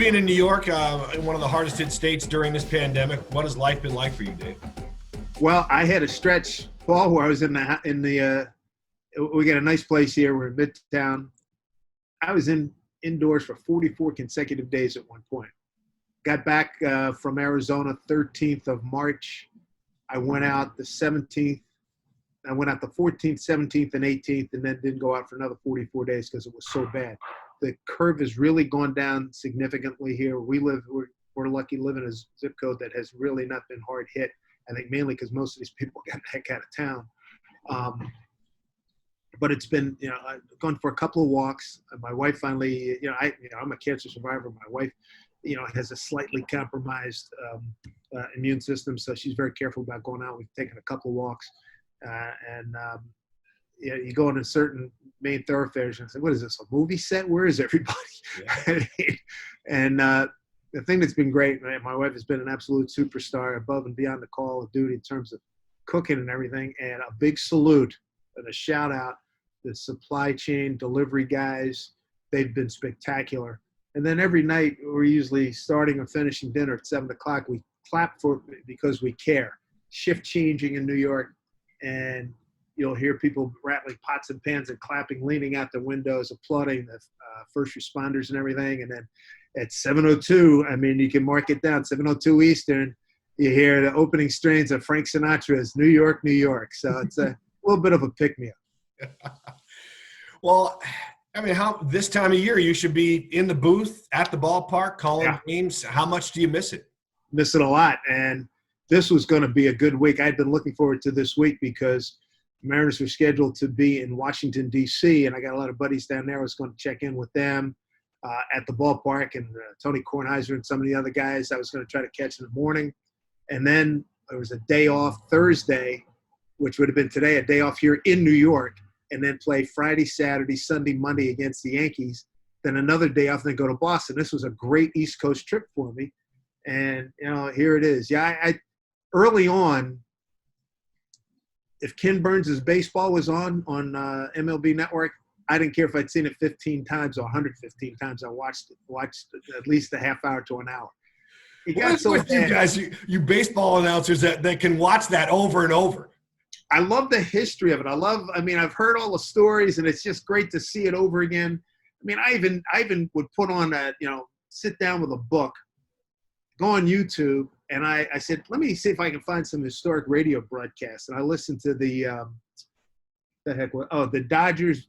being in New York, in one of the hardest hit states during this pandemic, what has life been like for you, Dave? Well, I had a stretch, Paul, where I was we got a nice place here. We're in Midtown. I was indoors for 44 consecutive days at one point. Got back from Arizona 13th of March. I went out the 17th. I went out the 14th, 17th, and 18th, and then didn't go out for another 44 days because it was so bad. The curve has really gone down significantly here. We're lucky to live in a zip code that has really not been hard hit. I think mainly because most of these people got the heck out of town. But it's been, I've gone for a couple of walks. My wife finally, I'm a cancer survivor. My wife, has a slightly compromised immune system, so she's very careful about going out. We've taken a couple of walks, you go into certain main thoroughfares and say, "What is this? A movie set? Where is everybody?" Yeah. And the thing that's been great, my wife has been an absolute superstar, above and beyond the call of duty in terms of cooking and everything. And a big salute and a shout out to the supply chain delivery guys. They've been spectacular. And then every night we're usually starting or finishing dinner at 7 o'clock. We clap because we care. Shift changing in New York, and you'll hear people rattling pots and pans and clapping, leaning out the windows, applauding the first responders and everything. And then at 7:02, you can mark it down, 7:02 Eastern, you hear the opening strains of Frank Sinatra's New York, New York. So it's a little bit of a pick-me-up. Well, how this time of year you should be in the booth at the ballpark calling games. How much do you miss it? Miss it a lot. And this was going to be a good week. I'd been looking forward to this week because Mariners were scheduled to be in Washington, D.C., and I got a lot of buddies down there. I was going to check in with them at the ballpark, and Tony Kornheiser and some of the other guys I was going to try to catch in the morning. And then there was a day off Thursday, which would have been today, a day off here in New York, and then play Friday, Saturday, Sunday, Monday against the Yankees, then another day off, and then go to Boston. This was a great East Coast trip for me. And, here it is. Yeah, I early on, if Ken Burns' baseball was on MLB Network, I didn't care if I'd seen it 15 times or 115 times. I watched at least a half hour to an hour. What's with you guys, you baseball announcers that can watch that over and over? I love the history of it. I've heard all the stories, and it's just great to see it over again. I even would put on sit down with a book, go on YouTube, and I said, let me see if I can find some historic radio broadcasts. And I listened to the Dodgers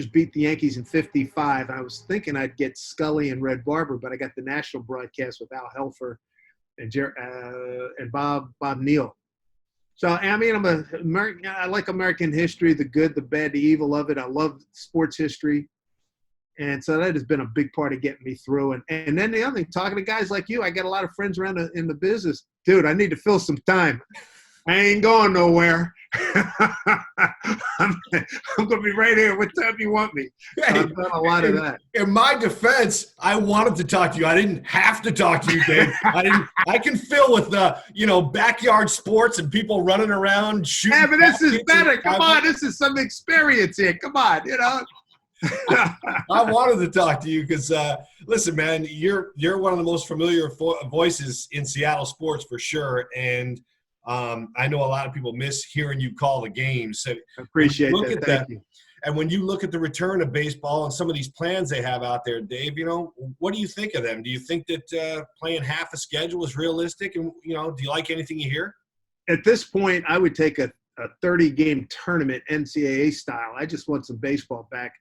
beat the Yankees in 55. I was thinking I'd get Scully and Red Barber, but I got the national broadcast with Al Helfer and Bob Neal. So, I'm American. I like American history, the good, the bad, the evil of it. I love sports history. And so that has been a big part of getting me through. And then the other thing, talking to guys like you, I got a lot of friends around in the business. Dude, I need to fill some time. I ain't going nowhere. I'm going to be right here. What time do you want me? Hey, I've done a lot of that. In my defense, I wanted to talk to you. I didn't have to talk to you, Dave. I can fill with backyard sports and people running around shooting. Yeah, but this is better. Come on, this is some experience here. Come on, I wanted to talk to you because, listen, man, you're one of the most familiar voices in Seattle sports for sure, and I know a lot of people miss hearing you call the games. So I appreciate that. Thank you. And when you look at the return of baseball and some of these plans they have out there, Dave, what do you think of them? Do you think that playing half a schedule is realistic? And, do you like anything you hear? At this point, I would take a 30-game tournament, NCAA style. I just want some baseball back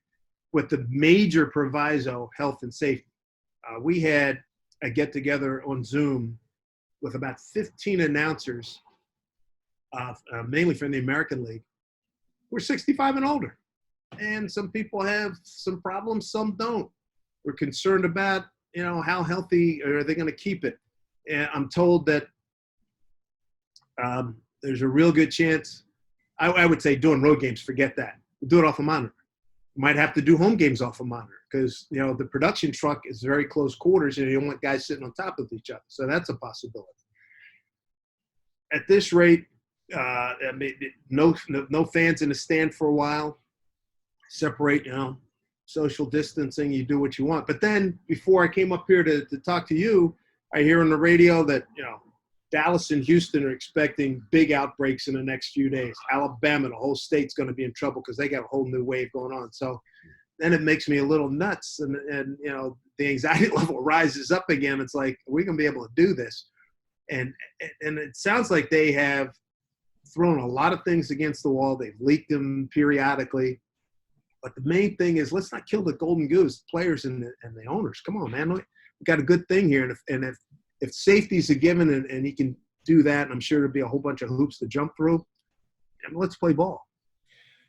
with the major proviso, health and safety. We had a get-together on Zoom with about 15 announcers, mainly from the American League. We're 65 and older. And some people have some problems, some don't. We're concerned about, how healthy are they going to keep it. And I'm told that there's a real good chance. I would say doing road games, forget that. We'll do it off a monitor. You might have to do home games off a monitor because, the production truck is very close quarters and you don't want guys sitting on top of each other. So that's a possibility. At this rate, no fans in the stand for a while. Separate, social distancing, you do what you want. But then before I came up here to talk to you, I hear on the radio that, Dallas and Houston are expecting big outbreaks in the next few days. Alabama, the whole state's going to be in trouble because they got a whole new wave going on. So then it makes me a little nuts. And the anxiety level rises up again. It's like, are we going to be able to do this? And it sounds like they have thrown a lot of things against the wall. They've leaked them periodically. But the main thing is, let's not kill the golden goose, the players and the owners. Come on, man. We got a good thing here. And if safety is a given and he can do that, and I'm sure there'll be a whole bunch of hoops to jump through, and let's play ball.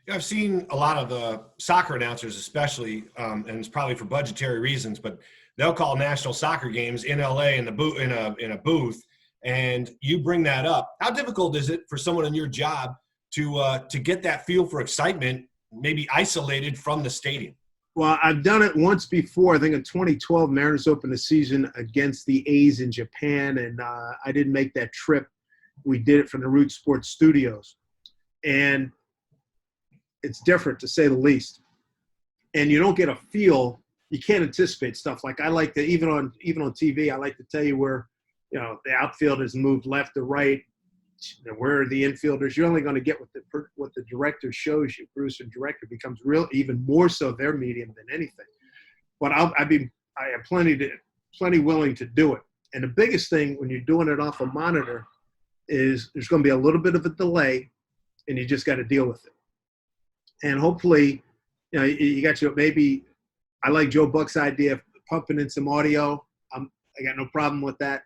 Yeah, I've seen a lot of the soccer announcers, especially, and it's probably for budgetary reasons, but they'll call national soccer games in LA in a booth, and you bring that up. How difficult is it for someone in your job to get that feel for excitement, maybe isolated from the stadium? Well, I've done it once before. I think in 2012, Mariners opened the season against the A's in Japan, and I didn't make that trip. We did it from the Root Sports Studios, and it's different to say the least. And you don't get a feel. You can't anticipate stuff. Like I like to, even on TV, I like to tell you where, the outfield has moved left to right. Where are the infielders? You're only going to get what the director shows you. Producer and director becomes even more so their medium than anything. But I am plenty willing to do it. And the biggest thing when you're doing it off a monitor is there's going to be a little bit of a delay, and you just got to deal with it. And hopefully, you got maybe I like Joe Buck's idea of pumping in some audio. I got no problem with that.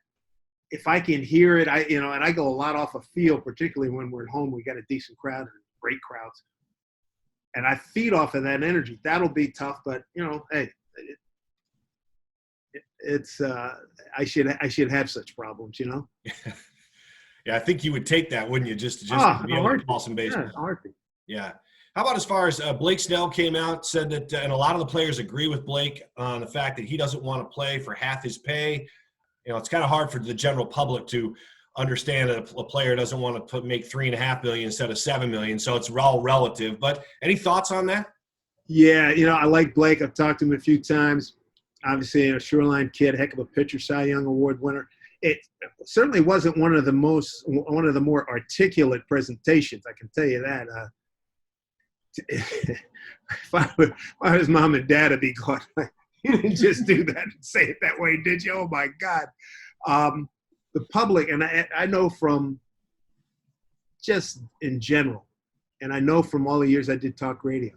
If I can hear it, and I go a lot off a feel, particularly when we're at home, we got a decent crowd and great crowds. And I feed off of that energy. That'll be tough, but hey, it's I should have such problems, Yeah, I think you would take that, wouldn't you? Just to be able to call some baseball. Yeah. How about as far as Blake Snell came out, said that, and a lot of the players agree with Blake on the fact that he doesn't want to play for half his pay. It's kind of hard for the general public to understand that a player doesn't want to make $3.5 million instead of $7 million. So it's all relative. But any thoughts on that? Yeah, I like Blake. I've talked to him a few times. Obviously, a Shoreline kid, heck of a pitcher, Cy Young Award winner. It certainly wasn't one of the more articulate presentations. I can tell you that. If I was mom and dad, I'd be going, you didn't just do that and say it that way, did you? Oh, my God. The public, and I know from just in general, and I know from all the years I did talk radio,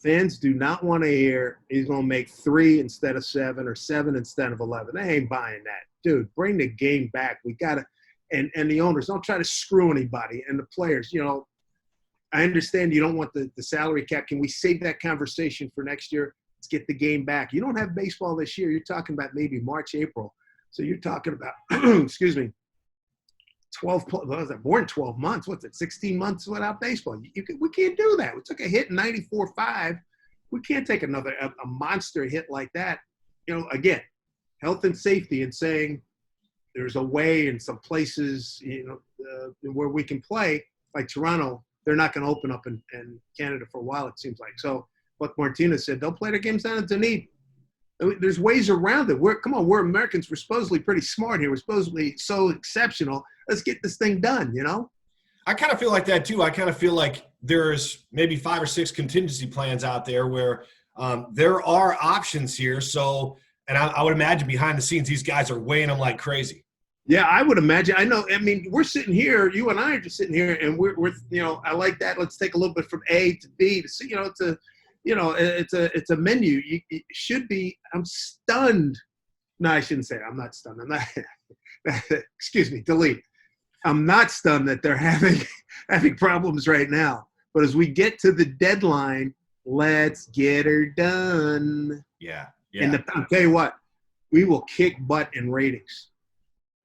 fans do not want to hear he's going to make 3 instead of 7 or 7 instead of 11. They ain't buying that. Dude, bring the game back. We got to – and the owners, don't try to screw anybody. And the players, I understand you don't want the salary cap. Can we save that conversation for next year? Let's get the game back. You don't have baseball this year. You're talking about maybe March, April. So you're talking about, more than 12 months. What's it, 16 months without baseball? We can't do that. We took a hit in 94-5. We can't take another a monster hit like that. Again, health and safety and saying there's a way in some places, where we can play, like Toronto, they're not going to open up in Canada for a while, it seems like. So what Martinez said, they'll play their games down at Dunedin. There's ways around it. We're Americans. We're supposedly pretty smart here. We're supposedly so exceptional. Let's get this thing done, I kind of feel like that, too. I kind of feel like there's maybe 5 or 6 contingency plans out there where there are options here. So, and I would imagine behind the scenes, these guys are weighing them like crazy. Yeah, I would imagine. I know. I mean, we're sitting here. You and I are just sitting here, and we're I like that. Let's take a little bit from A to B to C. It's a menu. You should be. I'm stunned. No, I shouldn't say it. I'm not stunned. I'm not. Excuse me. Delete. I'm not stunned that they're having problems right now. But as we get to the deadline, let's get her done. Yeah. And I'll tell you what, we will kick butt in ratings.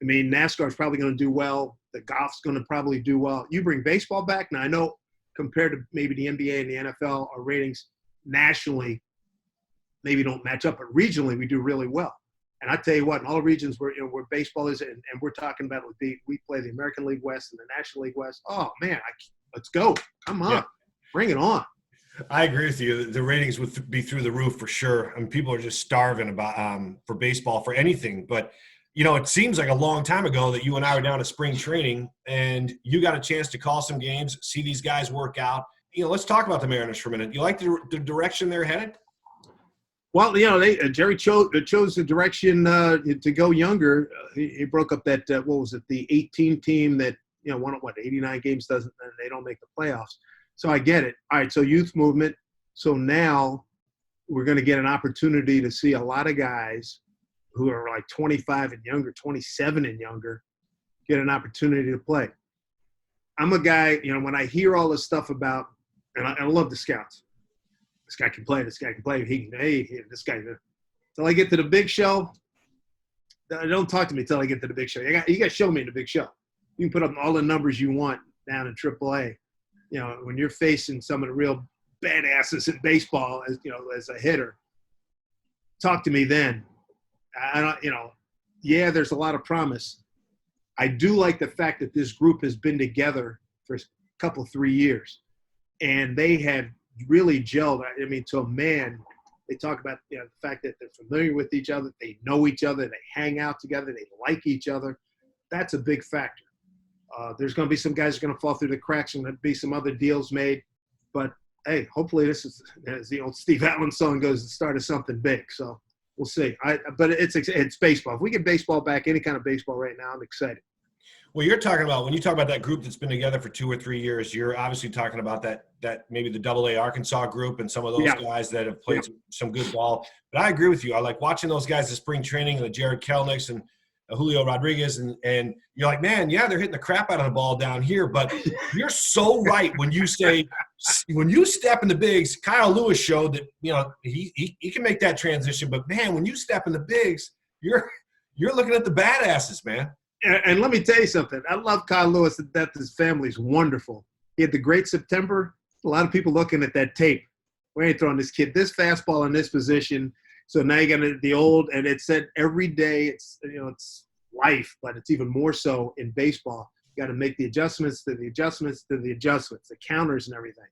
I mean, NASCAR is probably going to do well. The golf's going to probably do well. You bring baseball back. Now, I know compared to maybe the NBA and the NFL, our ratings nationally maybe don't match up, but regionally we do really well. And I tell you what, in all the regions where baseball is, and we're talking about we play the American League West and the National League West. Oh man, let's go! Come on, Bring it on. I agree with you. The ratings would be through the roof for sure. I mean, people are just starving about for baseball, for anything. But it seems like a long time ago that you and I were down at spring training, and you got a chance to call some games, see these guys work out. Let's talk about the Mariners for a minute. You like the direction they're headed? Well, Jerry chose the direction to go younger. He broke up that what was it, the 18 team that won 89 games and they don't make the playoffs. So I get it. All right, so youth movement. So now we're going to get an opportunity to see a lot of guys who are like 25 and younger, 27 and younger, get an opportunity to play. I'm a guy, when I hear all this stuff about, and I love the scouts. This guy can play. This guy can play. This guy. Until I get to the big show, don't talk to me until I get to the big show. You got to show me in the big show. You can put up all the numbers you want down in AAA. When you're facing some of the real badasses in baseball, as a hitter, talk to me then. I don't. There's a lot of promise. I do like the fact that this group has been together for a couple, 3 years, and they have really gelled. I mean, to a man, they talk about the fact that they're familiar with each other, they know each other, they hang out together, they like each other. That's a big factor. There's going to be some guys who are going to fall through the cracks, and there'll be some other deals made. But, hey, hopefully this is, as the old Steve Allen song goes, the start of something big. So we'll see. But it's baseball. If we get baseball back, any kind of baseball right now, I'm excited. Well, you're talking about, when you talk about that group that's been together for 2 or 3 years, you're obviously talking about that maybe the AA Arkansas group and some of those guys that have played some good ball. But I agree with you. I like watching those guys at spring training, and the Jared Kelnicks and Julio Rodriguez, and you're like, man, yeah, they're hitting the crap out of the ball down here. But you're so right when you say, when you step in the bigs, Kyle Lewis showed that, he can make that transition. But, man, when you step in the bigs, you're looking at the badasses, man. And let me tell you something. I love Kyle Lewis. That his family's wonderful. He had the great September. A lot of people looking at that tape. We ain't throwing this kid this fastball in this position. So now you got the old, and it said every day it's life, but it's even more so in baseball. You got to make the adjustments to the adjustments to the adjustments, the counters and everything.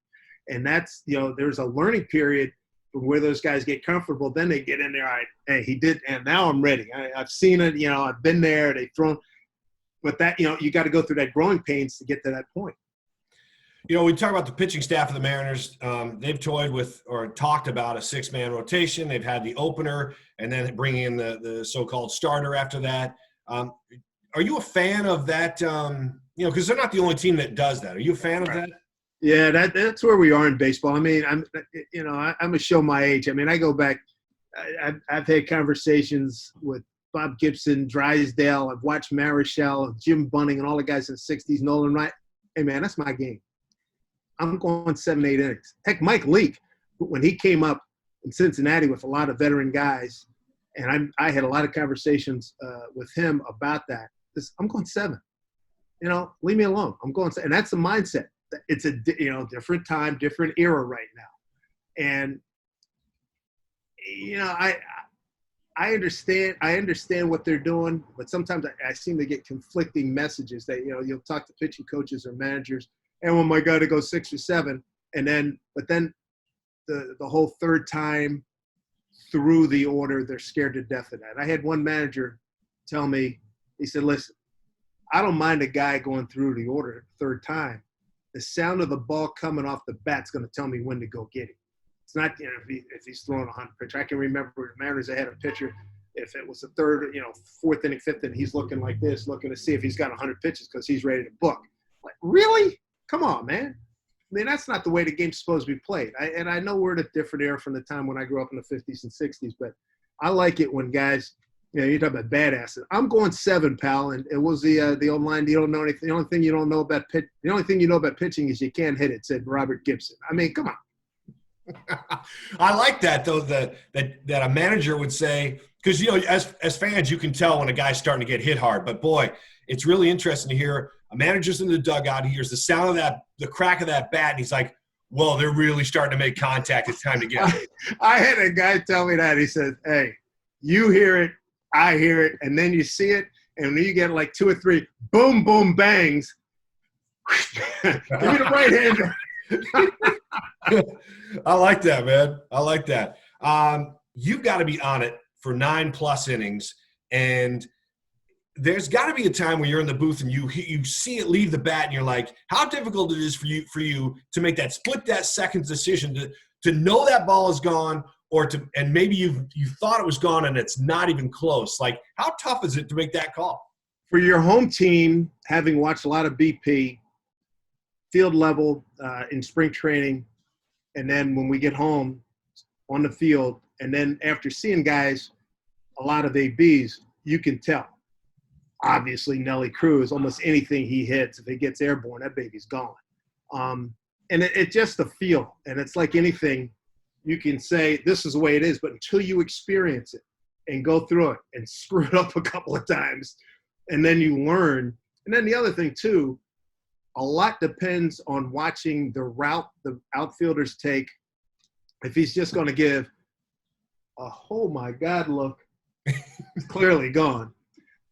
And that's, there's a learning period from where those guys get comfortable. Then they get in there. All right, hey, he did, and now I'm ready. I've seen it. I've been there. They've thrown. But that, you got to go through that growing pains to get to that point. We talk about the pitching staff of the Mariners. They've toyed with or talked about a 6-man rotation. They've had the opener and then bringing in the so-called starter after that. Are you a fan of that? Because they're not the only team that does that. Are you a fan of that? Yeah, that's where we are in baseball. I mean, I'm a show my age. I mean, I go back. I've had conversations with Bob Gibson, Drysdale. I've watched Marichal, Jim Bunning, and all the guys in the 60s, Nolan Wright. Hey, man, that's my game. I'm going 7-8 innings. Heck, Mike Leake, when he came up in Cincinnati with a lot of veteran guys, and I had a lot of conversations with him about that. I'm going 7. Leave me alone. I'm going 7. And that's the mindset. It's a different time, different era right now. And, I understand what they're doing, but sometimes I seem to get conflicting messages that, you'll talk to pitching coaches or managers, and when my guy to go 6 or 7, but then the whole third time through the order, they're scared to death of that. I had one manager tell me, he said, listen, I don't mind a guy going through the order third time. The sound of the ball coming off the bat's going to tell me when to go get him. It's not, if he's throwing a 100 pitch. I can remember the Mariners, they had a pitcher, if it was the third, 4th inning, 5th inning, he's looking like this, looking to see if he's got 100 pitches because he's ready to book. Like, really? Come on, man. I mean, that's not the way the game's supposed to be played. I know we're in a different era from the time when I grew up in the 50s and 60s, but I like it when guys, you talk about badasses. I'm going 7, pal, and it was the old line, you don't know anything. The only thing you know about pitching is you can't hit it, said Robert Gibson. I mean, come on. I like that, though, that a manager would say, because, as fans, you can tell when a guy's starting to get hit hard. But, boy, it's really interesting to hear a manager's in the dugout. He hears the sound of the crack of that bat, and he's like, well, they're really starting to make contact. It's time to get it. I had a guy tell me that. He said, hey, you hear it, I hear it, and then you see it, and when you get like 2 or 3 boom, boom, bangs, give me the right hander. I like that, man. I like that. You've got to be on it for 9+ innings, and there's got to be a time when you're in the booth and you see it leave the bat, and you're like, how difficult it is for you to make that split-second decision to know that ball is gone, and maybe you thought it was gone and it's not even close. Like, how tough is it to make that call? For your home team, having watched a lot of BP, field level in spring training, and then when we get home on the field, and then after seeing guys, a lot of ABs, you can tell. Obviously, Nelly Cruz, almost anything he hits, if it gets airborne, that baby's gone. And it's just the feel. And it's like anything, you can say, this is the way it is, but until you experience it and go through it and screw it up a couple of times, and then you learn. And then the other thing, too, a lot depends on watching the route the outfielders take. If he's just going to give a, oh, my God, look, it's clearly gone.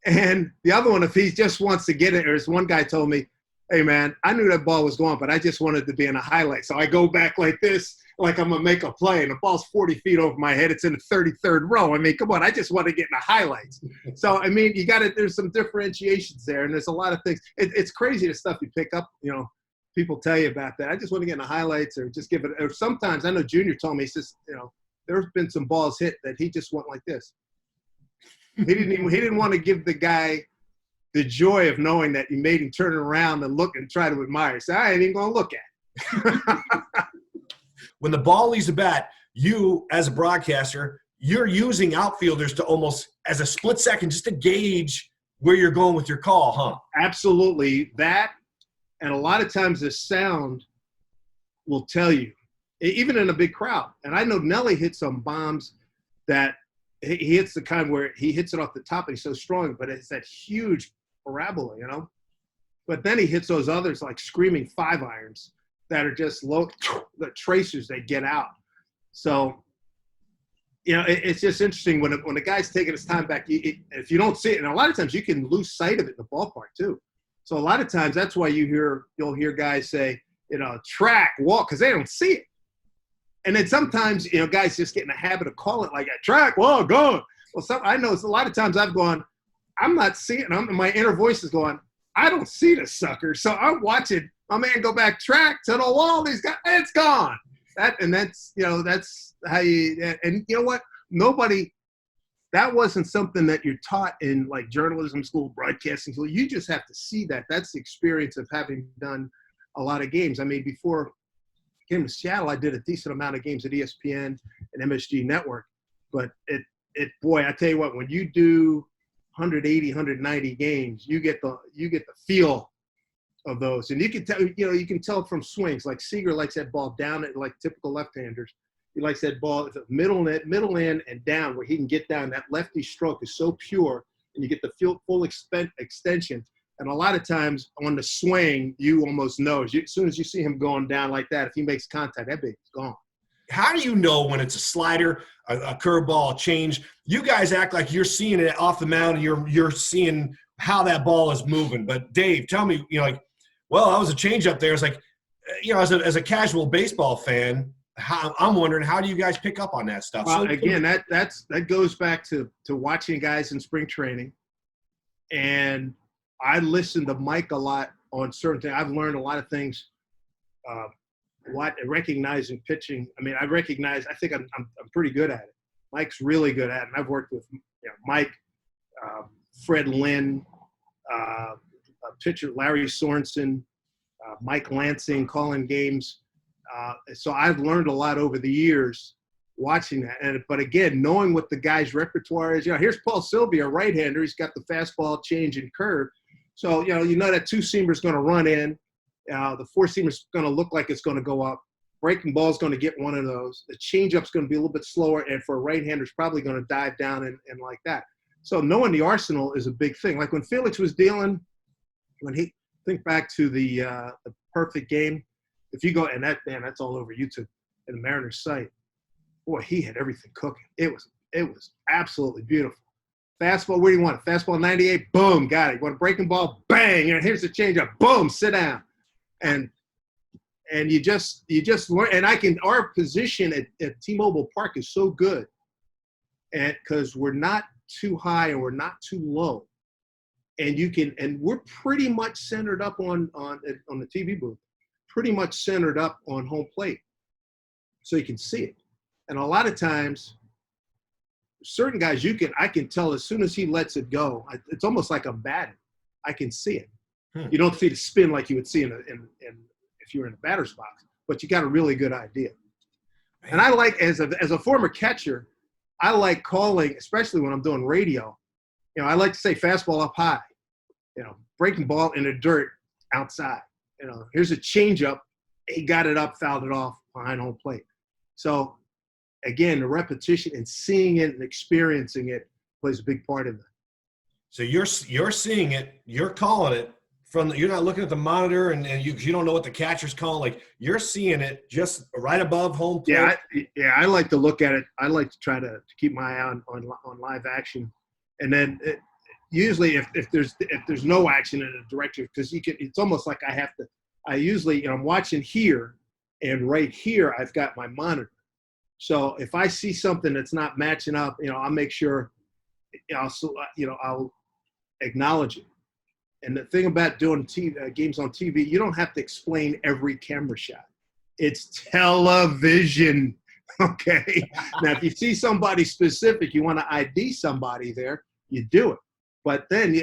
And the other one, if he just wants to get it, or as one guy told me, hey, man, I knew that ball was gone, but I just wanted to be in a highlight. So I go back like this, like I'm going to make a play, and the ball's 40 feet over my head. It's in the 33rd row. I mean, come on, I just want to get in the highlights. So, I mean, there's some differentiations there, and there's a lot of things. It's crazy the stuff you pick up, people tell you about that. I just want to get in the highlights, or just give it, or sometimes, I know Junior told me, he says, there's been some balls hit that he just went like this. He didn't want to give the guy the joy of knowing that you made him turn around and look and try to admire. So I ain't even going to look at it. When the ball leaves the bat, you, as a broadcaster, you're using outfielders to almost as a split second just to gauge where you're going with your call, huh? Absolutely. That, and a lot of times the sound will tell you, even in a big crowd. And I know Nelly hit some bombs that he hits the kind where he hits it off the top and he's so strong, but it's that huge parabola, But then he hits those others like screaming 5-irons that are just low, the tracers they get out. So, it's just interesting when the guy's taking his time back. If you don't see it, and a lot of times you can lose sight of it in the ballpark too. So a lot of times that's why you'll hear guys say, track, walk, because they don't see it. And then sometimes, guys just get in the habit of calling it like a track, walk, go. Well, I know a lot of times I've gone, I'm not seeing it. My inner voice is going, I don't see the sucker. So I'm watching my man go back track to the wall. He's got, it's gone. That's how you, and you know what? That wasn't something that you're taught in like journalism school, broadcasting school. You just have to see that. That's the experience of having done a lot of games. I mean, before I came to Seattle, I did a decent amount of games at ESPN and MSG Network. But boy, I tell you what, when you do 180, 190 games, you get the feel of those. And you can tell, you can tell from swings. Like Seager likes that ball down at like typical left-handers. He likes that ball middle in and down where he can get down. That lefty stroke is so pure, and you get the full extension. And a lot of times on the swing, you almost know. As soon as you see him going down like that, if he makes contact, that baby's gone. How do you know when it's a slider, a curveball, a change? You guys act like you're seeing it off the mound, and you're seeing how that ball is moving. But Dave, tell me, well, that was a change up there. It's like, as a casual baseball fan, I'm wondering, how do you guys pick up on that stuff? Well, again, that goes back to watching guys in spring training, and I listen to Mike a lot on certain things. I've learned a lot of things. Recognizing pitching. I mean, I think I'm pretty good at it. Mike's really good at it. And I've worked with Mike, Fred Lynn, pitcher Larry Sorensen, Mike Lansing calling games. So I've learned a lot over the years watching that. But again, knowing what the guy's repertoire is. Here's Paul Silvi, a right-hander. He's got the fastball, change, and curve. So, that two-seamer is going to run in. The four-seamer is going to look like it's going to go up. Breaking ball is going to get one of those. The changeup is going to be a little bit slower, and for a right-hander, it's probably going to dive down and like that. So knowing the arsenal is a big thing. Like when Felix was dealing, think back to the perfect game. If you go, and that's all over YouTube and the Mariners site. Boy, he had everything cooking. It was absolutely beautiful. Fastball, where do you want it? Fastball 98, boom, got it. You want a breaking ball? Bang! Here's the changeup. Boom, sit down. And And you just learn. And our position at T-Mobile Park is so good, and because we're not too high and we're not too low, and we're pretty much centered up on the TV booth, pretty much centered up on home plate, so you can see it. And a lot of times, certain guys, I can tell as soon as he lets it go, it's almost like I'm batting. I can see it. You don't see the spin like you would see in if you were in a batter's box, but you got a really good idea. And I like, as a former catcher, I like calling, especially when I'm doing radio. I like to say fastball up high, breaking ball in the dirt outside. Here's a changeup. He got it up, fouled it off behind home plate. So again, the repetition and seeing it and experiencing it plays a big part in that. So you're seeing it, you're calling it. You're not looking at the monitor and you don't know what the catcher's calling. Like, you're seeing it just right above home plate. I like to look at it. I like to try to keep my eye on live action, and then usually if there's no action in a director, because it's almost like I usually I'm watching here, and right here I've got my monitor. So if I see something that's not matching up, I'll make sure I'll acknowledge it. And the thing about doing games on TV, you don't have to explain every camera shot. It's television, okay? Now, if you see somebody specific, you want to ID somebody there, you do it. But then,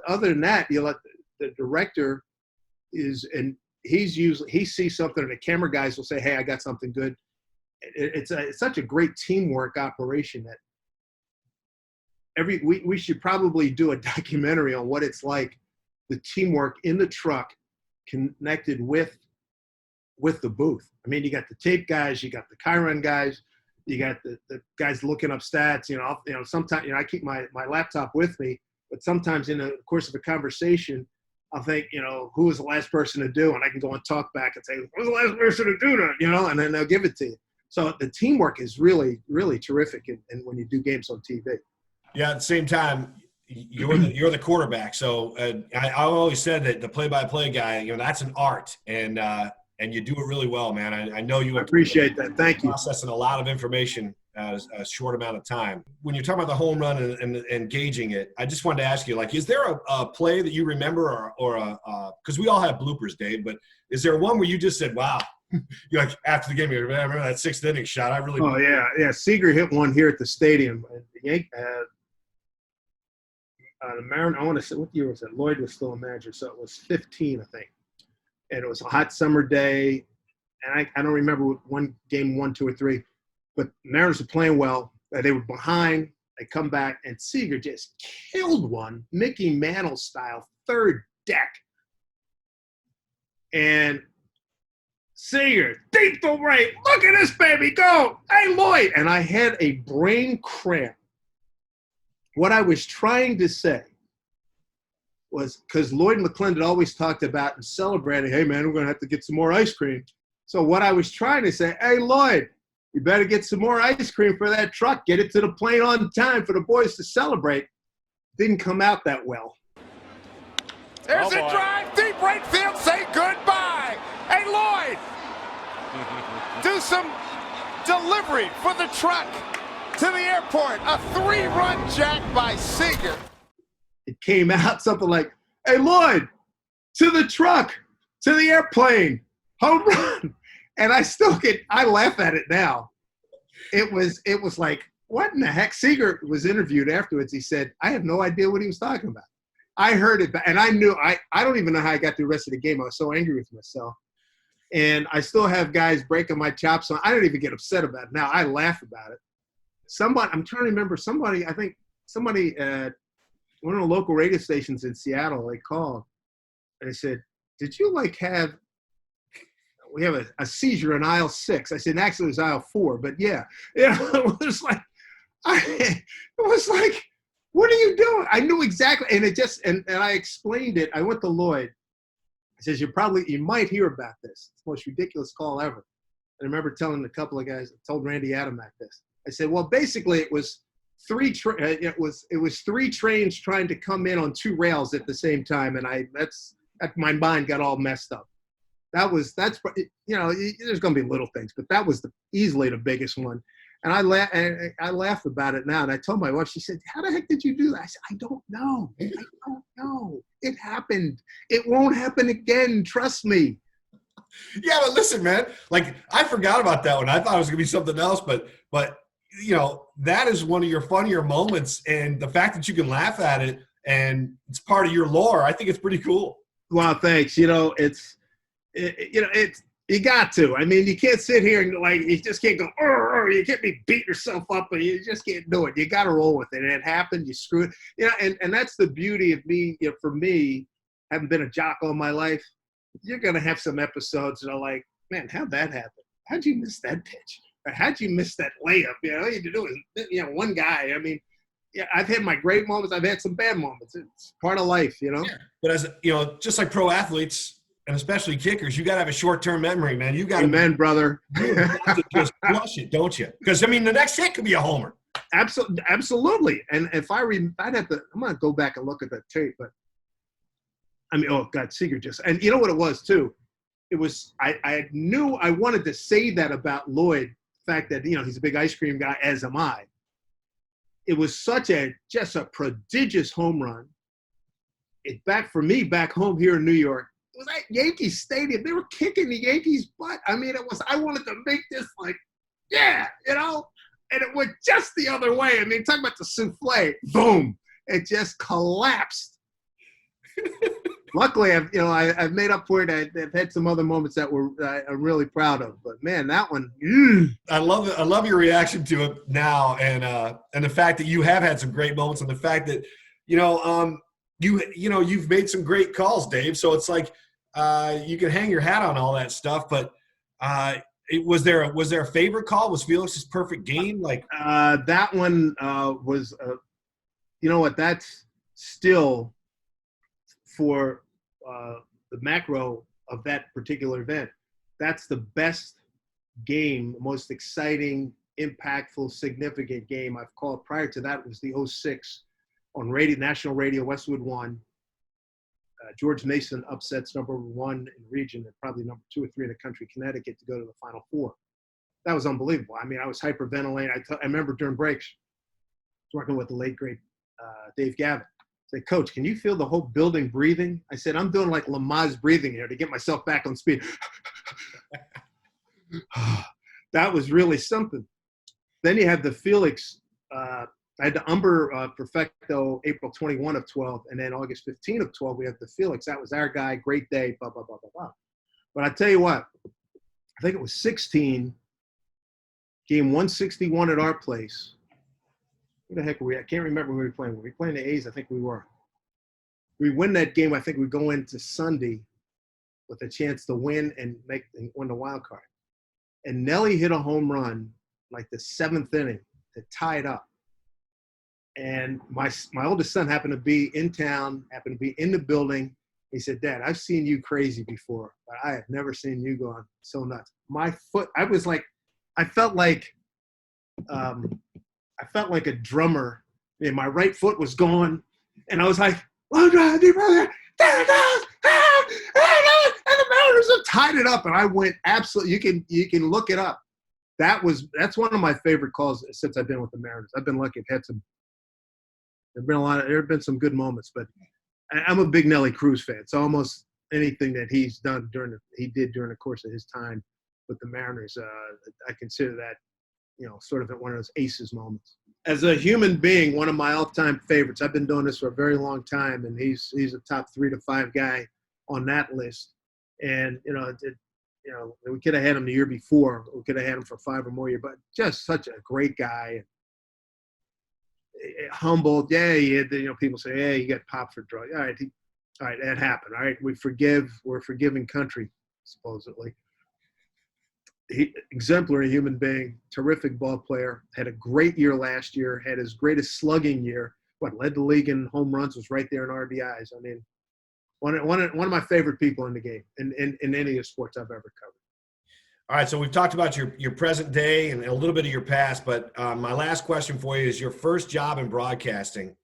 other than that, you let the director he sees something, and the camera guys will say, "Hey, I got something good." It's such a great teamwork operation that we should probably do a documentary on what it's like, the teamwork in the truck connected with the booth. I mean, you got the tape guys, you got the Chiron guys, you got the guys looking up stats. Sometimes I keep my laptop with me, but sometimes in the course of a conversation, I'll think, who was the last person to do, and I can go and talk back and say, who was the last person to do that, and then they'll give it to you. So the teamwork is really, really terrific, and when you do games on TV. Yeah, at the same time, you're the quarterback. So I always said that the play-by-play guy, that's an art, and you do it really well, man. I know you appreciate that. Thank you. Processing a lot of information in a short amount of time. When you're talking about the home run and gauging it, I just wanted to ask you, is there a play that you remember or because we all have bloopers, Dave, but is there one where you just said, wow, you're after the game, I remember that sixth inning shot. I really. Oh yeah. Seager hit one here at the stadium. The Mariners, I want to say, what year was it? Lloyd was still a manager, so it was 15, I think. And it was a hot summer day, and I don't remember one game 1, 2, or 3, but Mariners were playing well. They were behind. They come back, and Seager just killed one, Mickey Mantle style, third deck. And Seager, deep to right, look at this baby go. Hey, Lloyd. And I had a brain cramp. What I was trying to say was, because Lloyd McClendon always talked about and celebrating, hey, man, we're going to have to get some more ice cream. So what I was trying to say, hey, Lloyd, you better get some more ice cream for that truck. Get it to the plane on time for the boys to celebrate. Didn't come out that well. There's a drive, deep right field, say goodbye. Hey, Lloyd, do some delivery for the truck to the airport. A 3-run jack by Seager. It came out something like, hey, Lloyd, to the truck, to the airplane, home run. And I laugh at it now. It was like, what in the heck? Seager was interviewed afterwards. He said, I have no idea what he was talking about. I heard it, and I knew, I don't even know how I got through the rest of the game. I was so angry with myself. And I still have guys breaking my chops on. I don't even get upset about it now. I laugh about it. I'm trying to remember I think somebody at one of the local radio stations in Seattle, they called and they said, did you we have a seizure in aisle 6. I said, actually it was aisle 4, but yeah. It was like, what are you doing? I knew exactly. And and I explained it. I went to Lloyd. I says, you might hear about this. It's the most ridiculous call ever. And I remember telling a couple of guys, I told Randy Adamak this. I said, well, basically it was three trains trying to come in on 2 rails at the same time, and my mind got all messed up. That's there's going to be little things, but that was easily the biggest one. And I laugh about it now. And I told my wife, she said, "How the heck did you do that?" I said, "I don't know. I don't know. It happened. It won't happen again. Trust me." Yeah, but listen, man, like I forgot about that one. I thought it was gonna be something else, but that is one of your funnier moments, and the fact that you can laugh at it and it's part of your lore, I think it's pretty cool. Well, thanks. You got to. I mean, you can't sit here and you just can't go, you can't be beating yourself up, and you just can't do it. You got to roll with it. And it happened. You screw it. And that's the beauty of me. For me, having been a jock all my life, you're going to have some episodes that are like, man, how'd that happen? How'd you miss that pitch? Or how'd you miss that layup? All you had to do is, one guy. I mean, I've had my great moments. I've had some bad moments. It's part of life, Yeah. But as just like pro athletes, and especially kickers, you got to have a short-term memory, man. You got to, amen, brother. You have to just flush it, don't you? Because the next hit could be a homer. Absolutely. And if I'm gonna go back and look at that tape. But I mean, oh God, Seager and you know what it was too. It was I knew I wanted to say that about Lloyd, the fact that he's a big ice cream guy, as am I. It was just a prodigious home run. Back home here in New York. It was at Yankee Stadium. They were kicking the Yankees' butt. I mean, I wanted to make this and it went just the other way. I mean, talking about the souffle, boom, it just collapsed. Luckily, I've made up for it. I've had some other moments that I'm really proud of. But man, that one, I love it. I love your reaction to it now, and the fact that you have had some great moments, and the fact that you've made some great calls, Dave. So it's like you can hang your hat on all that stuff. But was there a favorite call? Was Felix's perfect game that one was? That's still for the macro of that particular event. That's the best game, most exciting, impactful, significant game I've called. Prior to that was the 06 on national radio, Westwood won. George Mason upsets number 1 in the region and probably number 2 or 3 in the country, Connecticut, to go to the Final Four. That was unbelievable. I mean, I was hyperventilating. I remember during breaks, working with the late, great Dave Gavin. I said, "Coach, can you feel the whole building breathing?" I said, "I'm doing like Lamaze breathing here to get myself back on speed." That was really something. Then you have the Felix. I had the Umber Perfecto April 21 of 12, and then August 15 of 12, we have the Felix. That was our guy. Great day, blah, blah, blah, blah, blah. But I tell you what, I think it was 16, game 161 at our place. Where the heck were we? I can't remember who we were playing. Were we playing the A's? I think we were. We win that game. I think we go into Sunday with a chance to win and win the wild card. And Nelly hit a home run like the 7th inning to tie it up. And my oldest son happened to be in town, happened to be in the building. He said, "Dad, I've seen you crazy before, but I have never seen you go so nuts." My foot, I felt like a drummer. And my right foot was gone, and I was like, "One drive, deep brother, there it goes, and the Mariners have tied it up." And I went absolutely. You can look it up. That's one of my favorite calls since I've been with the Mariners. I've been lucky. I've had some. There have been some good moments, but I'm a big Nelly Cruz fan. So almost anything that he's done he did during the course of his time with the Mariners, I consider that, sort of one of those aces moments. As a human being, one of my all-time favorites. I've been doing this for a very long time, and he's a top 3 to 5 guy on that list. And we could have had him the year before. We could have had him for 5 or more years, but just such a great guy. Humbled, people say, "Hey, you got popped for drugs." All right, that happened. All right, we're a forgiving country, supposedly. Exemplary human being, terrific ball player, had a great year last year, had his greatest slugging year. Led the league in home runs, was right there in RBIs. I mean, one of my favorite people in the game, in any of the sports I've ever covered. All right, so we've talked about your present day and a little bit of your past, but my last question for you is your first job in broadcasting.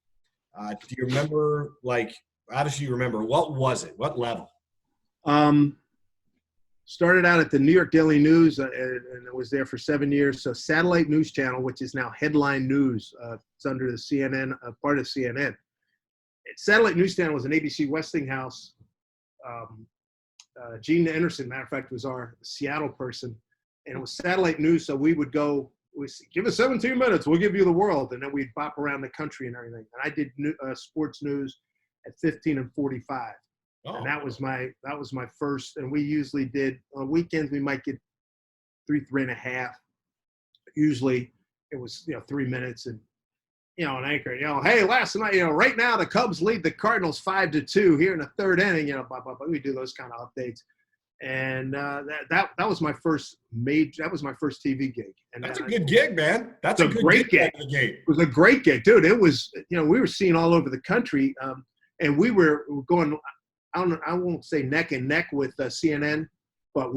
Do you remember, obviously you remember, what was it? What level? started out at the New York Daily News, and I was there for 7 years. So Satellite News Channel, which is now Headline News. It's under the CNN, part of CNN. Satellite News Channel was an ABC Westinghouse. Gene Anderson, matter of fact, was our Seattle person. And it was satellite news, so we would go, give us 17 minutes, we'll give you the world. And then we'd bop around the country and everything. And I did sports news at 15 and 45. Oh. And that was my first. And we usually did, on weekends, we might get 3.5. Usually it was, 3 minutes. And, an anchor, hey, last night, right now the Cubs lead the Cardinals 5-2 here in the third inning, blah, blah, blah. We do those kind of updates. And that was my first TV gig. And that's a good gig, man. That's a great gig. It was a great gig, dude. It was, we were seeing all over the country, and we were going. I won't say neck and neck with CNN, but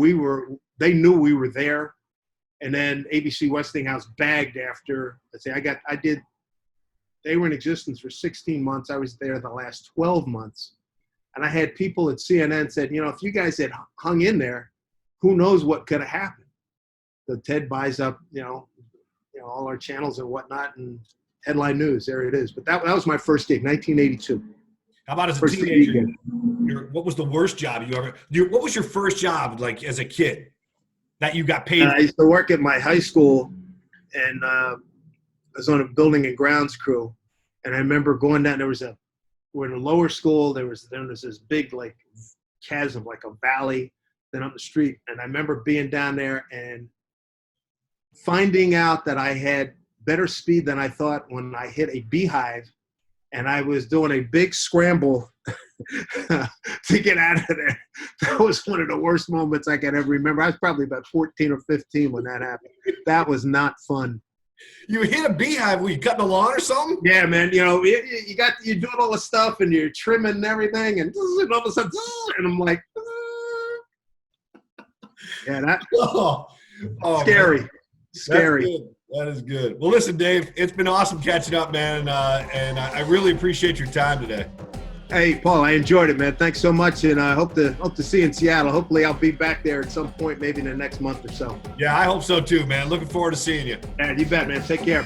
they knew we were there. And then ABC Westinghouse bagged after. They were in existence for 16 months. I was there the last 12 months. And I had people at CNN said, if you guys had hung in there, who knows what could have happened. So Ted buys up, all our channels and whatnot, and Headline News, there it is. But that was my first gig, 1982. How about as a teenager? What was the worst job you ever? What was your first job, like as a kid, that you got paid? I used to work at my high school, and I was on a building and grounds crew. And I remember going down. We're in a lower school. Then there's this big like chasm, like a valley, then up the street. And I remember being down there and finding out that I had better speed than I thought when I hit a beehive, and I was doing a big scramble to get out of there. That was one of the worst moments I can ever remember. I was probably about 14 or 15 when that happened. That was not fun. You hit a beehive? Were you cutting the lawn or something? Yeah, man. You're doing all the stuff and you're trimming and everything, and all of a sudden, and I'm like, yeah, that scary, man. Scary. That is good. Well, listen, Dave, it's been awesome catching up, man, and I really appreciate your time today. Hey, Paul, I enjoyed it, man. Thanks so much, and I hope to see you in Seattle. Hopefully, I'll be back there at some point, maybe in the next month or so. Yeah, I hope so too, man. Looking forward to seeing you. Yeah, you bet, man. Take care.